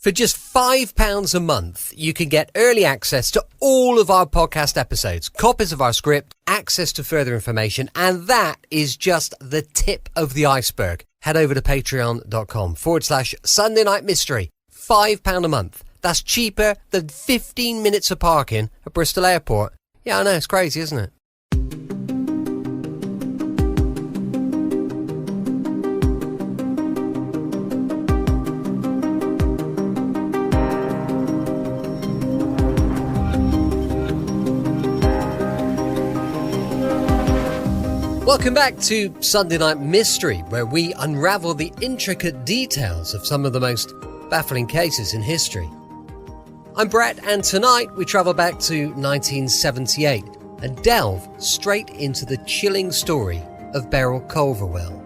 For just £5 a month, you can get early access to all of our podcast episodes, copies of our script, access to further information, and that is just the tip of the iceberg. Head over to patreon.com/Sunday Night Mystery. £5 a month. That's cheaper than 15 minutes of parking at Bristol Airport. Yeah, I know, it's crazy, isn't it? Welcome back to Sunday Night Mystery, where we unravel the intricate details of some of the most baffling cases in history. I'm Brett, and tonight we travel back to 1978 and delve straight into the chilling story of Beryl Culverwell,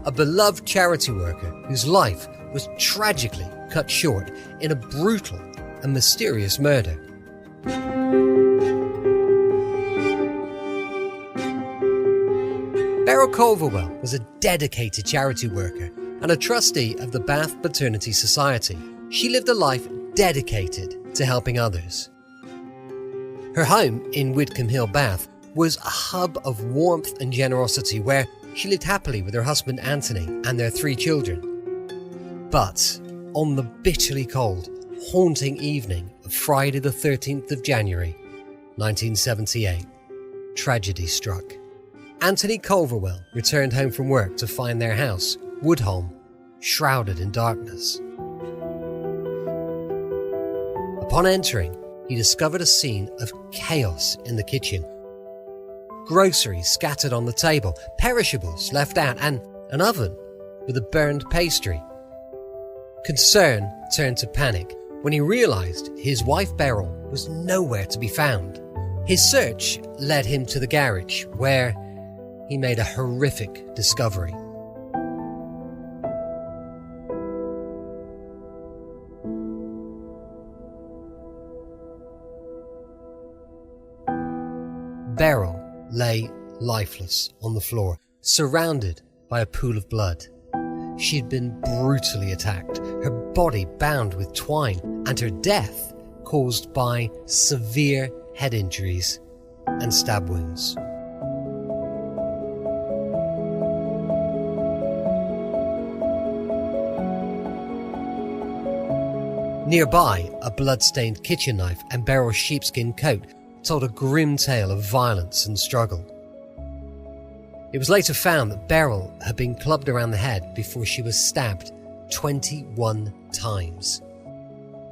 a beloved charity worker whose life was tragically cut short in a brutal and mysterious murder. Beryl Culverwell was a dedicated charity worker and a trustee of the Bath Maternity Society. She lived a life dedicated to helping others. Her home in Widcombe Hill, Bath, was a hub of warmth and generosity where she lived happily with her husband Anthony and their 3 children. But on the bitterly cold, haunting evening of Friday the 13th of January, 1978, tragedy struck. Anthony Culverwell returned home from work to find their house, Woodholm, shrouded in darkness. Upon entering, he discovered a scene of chaos in the kitchen. Groceries scattered on the table, perishables left out, and an oven with a burned pastry. Concern turned to panic when he realised his wife Beryl was nowhere to be found. His search led him to the garage, where he made a horrific discovery. Beryl lay lifeless on the floor, surrounded by a pool of blood. She had been brutally attacked, her body bound with twine, and her death caused by severe head injuries and stab wounds. Nearby, a blood-stained kitchen knife and Beryl's sheepskin coat told a grim tale of violence and struggle. It was later found that Beryl had been clubbed around the head before she was stabbed 21 times.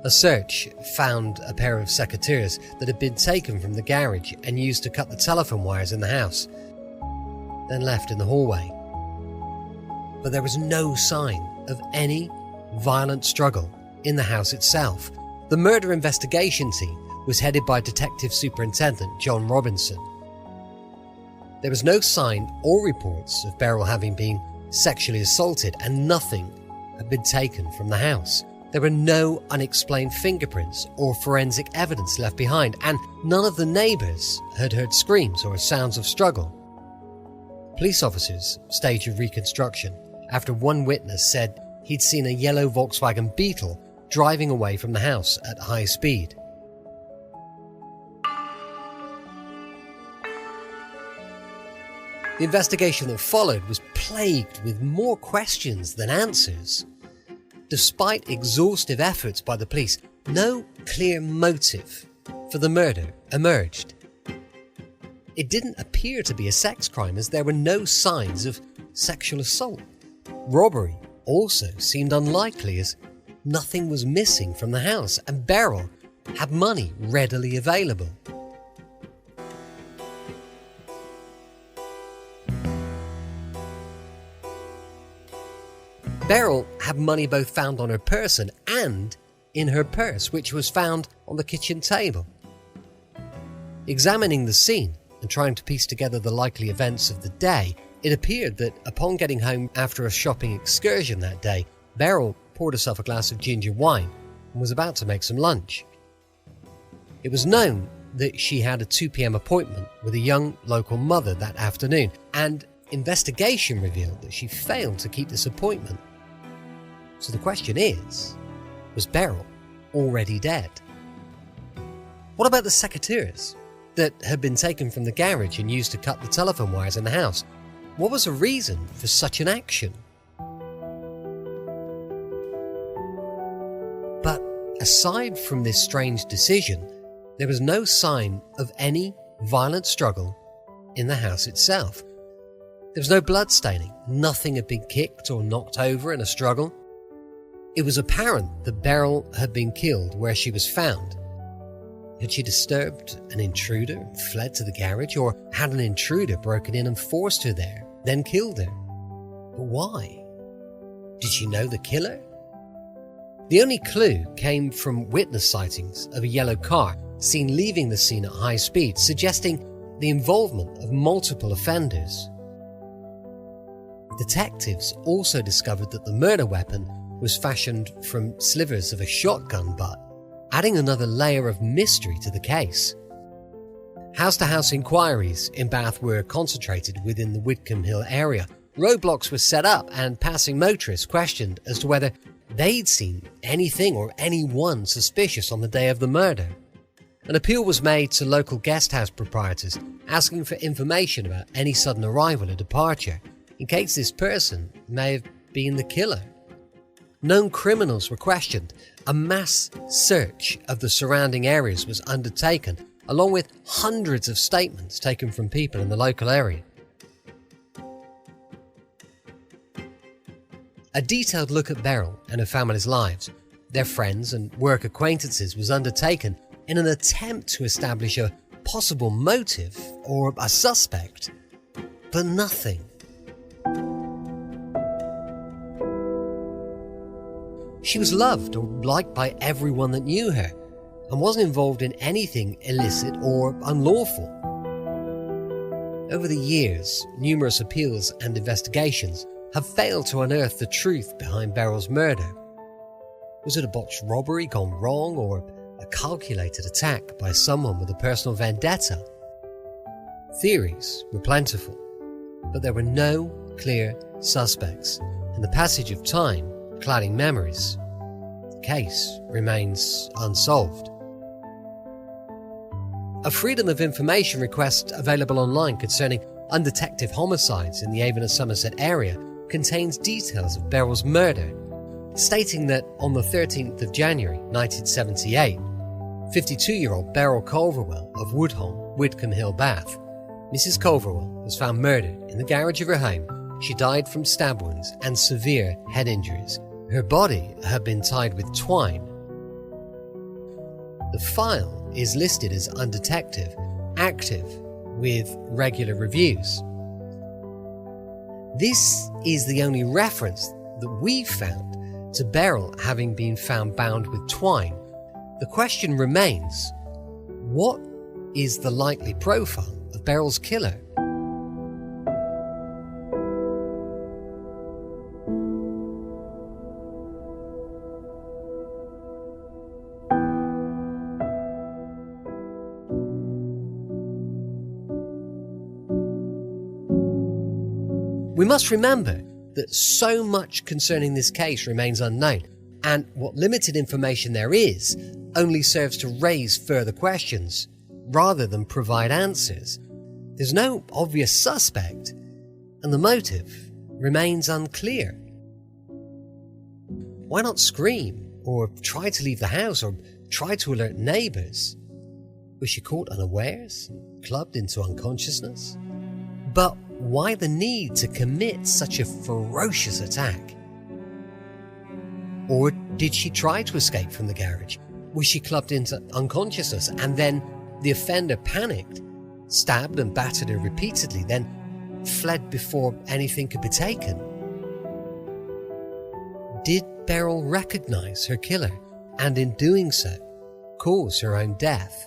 A search found a pair of secateurs that had been taken from the garage and used to cut the telephone wires in the house, then left in the hallway. But there was no sign of any violent struggle in the house itself. The murder investigation team was headed by Detective Superintendent John Robinson. There was no sign or reports of Beryl having been sexually assaulted, and nothing had been taken from the house. There were no unexplained fingerprints or forensic evidence left behind, and none of the neighbours had heard screams or sounds of struggle. Police officers staged a reconstruction after one witness said he'd seen a yellow Volkswagen Beetle driving away from the house at high speed. The investigation that followed was plagued with more questions than answers. Despite exhaustive efforts by the police, no clear motive for the murder emerged. It didn't appear to be a sex crime, as there were no signs of sexual assault. Robbery also seemed unlikely, as nothing was missing from the house, and Beryl had money readily available. Beryl had money both found on her person and in her purse, which was found on the kitchen table. Examining the scene and trying to piece together the likely events of the day, it appeared that upon getting home after a shopping excursion that day, Beryl poured herself a glass of ginger wine and was about to make some lunch. It was known that she had a 2 p.m. appointment with a young local mother that afternoon, and investigation revealed that she failed to keep this appointment. So the question is, was Beryl already dead? What about the secateurs that had been taken from the garage and used to cut the telephone wires in the house? What was the reason for such an action? But aside from this strange decision, there was no sign of any violent struggle in the house itself. There was no blood staining, nothing had been kicked or knocked over in a struggle. It was apparent that Beryl had been killed where she was found. Had she disturbed an intruder and fled to the garage, or had an intruder broken in and forced her there, then killed her? But why? Did she know the killer? The only clue came from witness sightings of a yellow car seen leaving the scene at high speed, suggesting the involvement of multiple offenders. Detectives also discovered that the murder weapon was fashioned from slivers of a shotgun butt, adding another layer of mystery to the case. House-to-house inquiries in Bath were concentrated within the Widcombe Hill area. Roadblocks were set up and passing motorists questioned as to whether they'd seen anything or anyone suspicious on the day of the murder. An appeal was made to local guest house proprietors, asking for information about any sudden arrival or departure, in case this person may have been the killer. Known criminals were questioned. A mass search of the surrounding areas was undertaken, along with hundreds of statements taken from people in the local area. A detailed look at Beryl and her family's lives, their friends and work acquaintances was undertaken in an attempt to establish a possible motive or a suspect, but nothing. She was loved or liked by everyone that knew her and wasn't involved in anything illicit or unlawful. Over the years, numerous appeals and investigations have failed to unearth the truth behind Beryl's murder. Was it a botched robbery gone wrong, or a calculated attack by someone with a personal vendetta? Theories were plentiful, but there were no clear suspects, and the passage of time clouding memories. The case remains unsolved. A Freedom of Information request available online concerning undetected homicides in the Avon and Somerset area contains details of Beryl's murder, stating that on the 13th of January 1978, 52-year-old Beryl Culverwell of Woodholm, Widcombe Hill, Bath, Mrs. Culverwell, was found murdered in the garage of her home. She died from stab wounds and severe head injuries. Her body had been tied with twine. The file is listed as undetective, active, with regular reviews. This is the only reference that we've found to Beryl having been found bound with twine. The question remains, what is the likely profile of Beryl's killer? We must remember that so much concerning this case remains unknown, and what limited information there is only serves to raise further questions rather than provide answers. There's no obvious suspect, and the motive remains unclear. Why not scream, or try to leave the house, or try to alert neighbours? Was she caught unawares, clubbed into unconsciousness? But why the need to commit such a ferocious attack? Or did she try to escape from the garage? Was she clubbed into unconsciousness and then the offender panicked, stabbed and battered her repeatedly, then fled before anything could be taken? Did Beryl recognize her killer and in doing so cause her own death?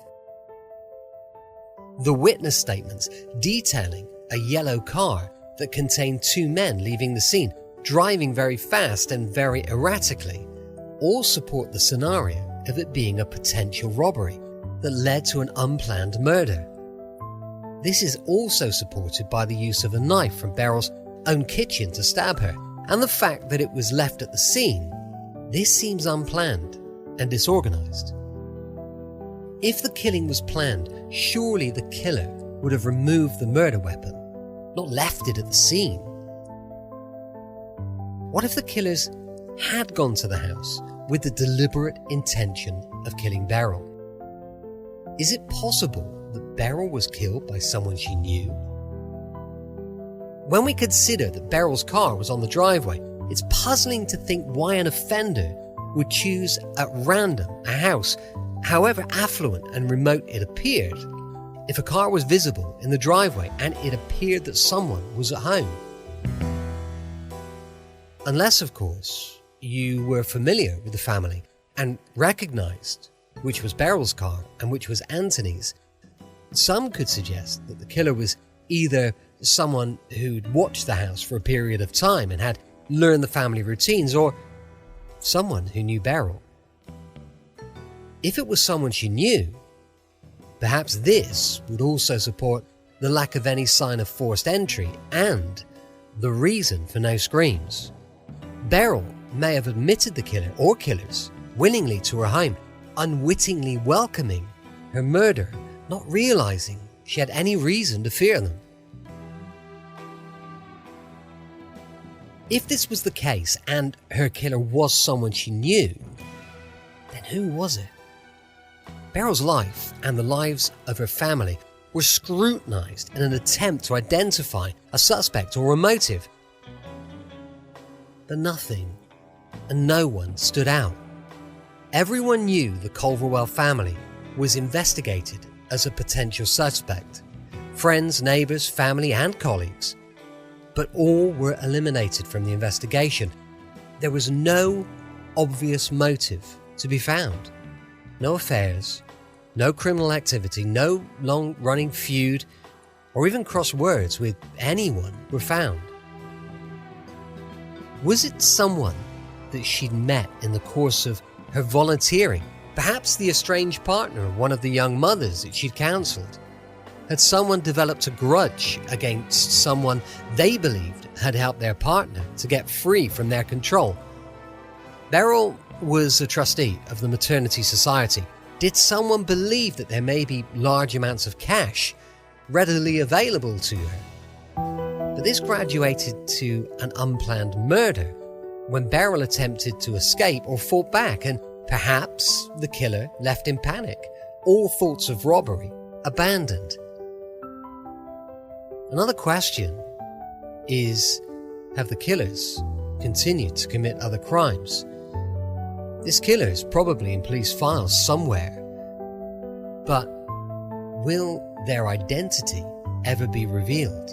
The witness statements detailing a yellow car that contained two men leaving the scene, driving very fast and very erratically, all support the scenario of it being a potential robbery that led to an unplanned murder. This is also supported by the use of a knife from Beryl's own kitchen to stab her, and the fact that it was left at the scene, This seems unplanned and disorganized. If the killing was planned, surely the killer would have removed the murder weapon, not left it at the scene. What if the killers had gone to the house with the deliberate intention of killing Beryl? Is it possible that Beryl was killed by someone she knew? When we consider that Beryl's car was on the driveway, it's puzzling to think why an offender would choose at random a house, however affluent and remote it appeared, if a car was visible in the driveway and it appeared that someone was at home. Unless, of course, you were familiar with the family and recognized which was Beryl's car and which was Anthony's. Some could suggest that the killer was either someone who'd watched the house for a period of time and had learned the family routines, or someone who knew Beryl. If it was someone she knew, perhaps this would also support the lack of any sign of forced entry and the reason for no screams. Beryl may have admitted the killer or killers willingly to her home, unwittingly welcoming her murder, not realizing she had any reason to fear them. If this was the case and her killer was someone she knew, then who was it? Beryl's life and the lives of her family were scrutinized in an attempt to identify a suspect or a motive. But nothing and no one stood out. Everyone knew the Culverwell family was investigated as a potential suspect. Friends, neighbours, family and colleagues. But all were eliminated from the investigation. There was no obvious motive to be found. No affairs, no criminal activity, no long-running feud, or even cross words with anyone were found. Was it someone that she'd met in the course of her volunteering? Perhaps the estranged partner of one of the young mothers that she'd counselled? Had someone developed a grudge against someone they believed had helped their partner to get free from their control? Beryl was a trustee of the Maternity Society. Did someone believe that there may be large amounts of cash readily available to her? But this graduated to an unplanned murder when Beryl attempted to escape or fought back, and perhaps the killer left in panic. All thoughts of robbery abandoned. Another question is, have the killers continued to commit other crimes? This killer is probably in police files somewhere, but will their identity ever be revealed?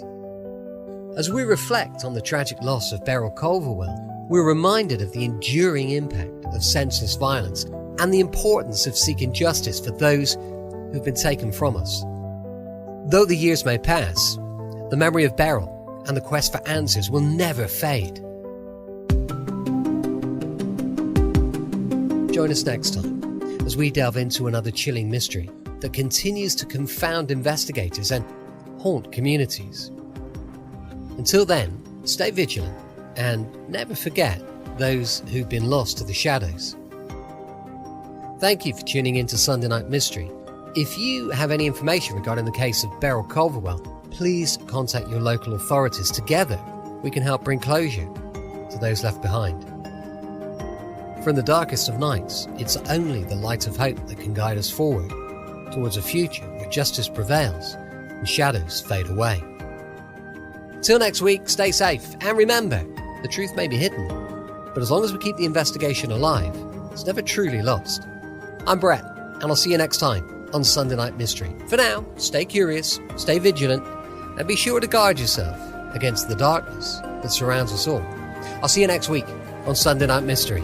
As we reflect on the tragic loss of Beryl Culverwell, we're reminded of the enduring impact of senseless violence and the importance of seeking justice for those who've been taken from us. Though the years may pass, the memory of Beryl and the quest for answers will never fade. Join us next time as we delve into another chilling mystery that continues to confound investigators and haunt communities. Until then, stay vigilant and never forget those who've been lost to the shadows. Thank you for tuning in to Sunday Night Mystery. If you have any information regarding the case of Beryl Culverwell, please contact your local authorities. Together, we can help bring closure to those left behind. For in the darkest of nights, it's only the light of hope that can guide us forward towards a future where justice prevails and shadows fade away. Till next week, stay safe, and remember, the truth may be hidden, but as long as we keep the investigation alive, it's never truly lost. I'm Brett, and I'll see you next time on Sunday Night Mystery. For now, stay curious, stay vigilant, and be sure to guard yourself against the darkness that surrounds us all. I'll see you next week on Sunday Night Mystery.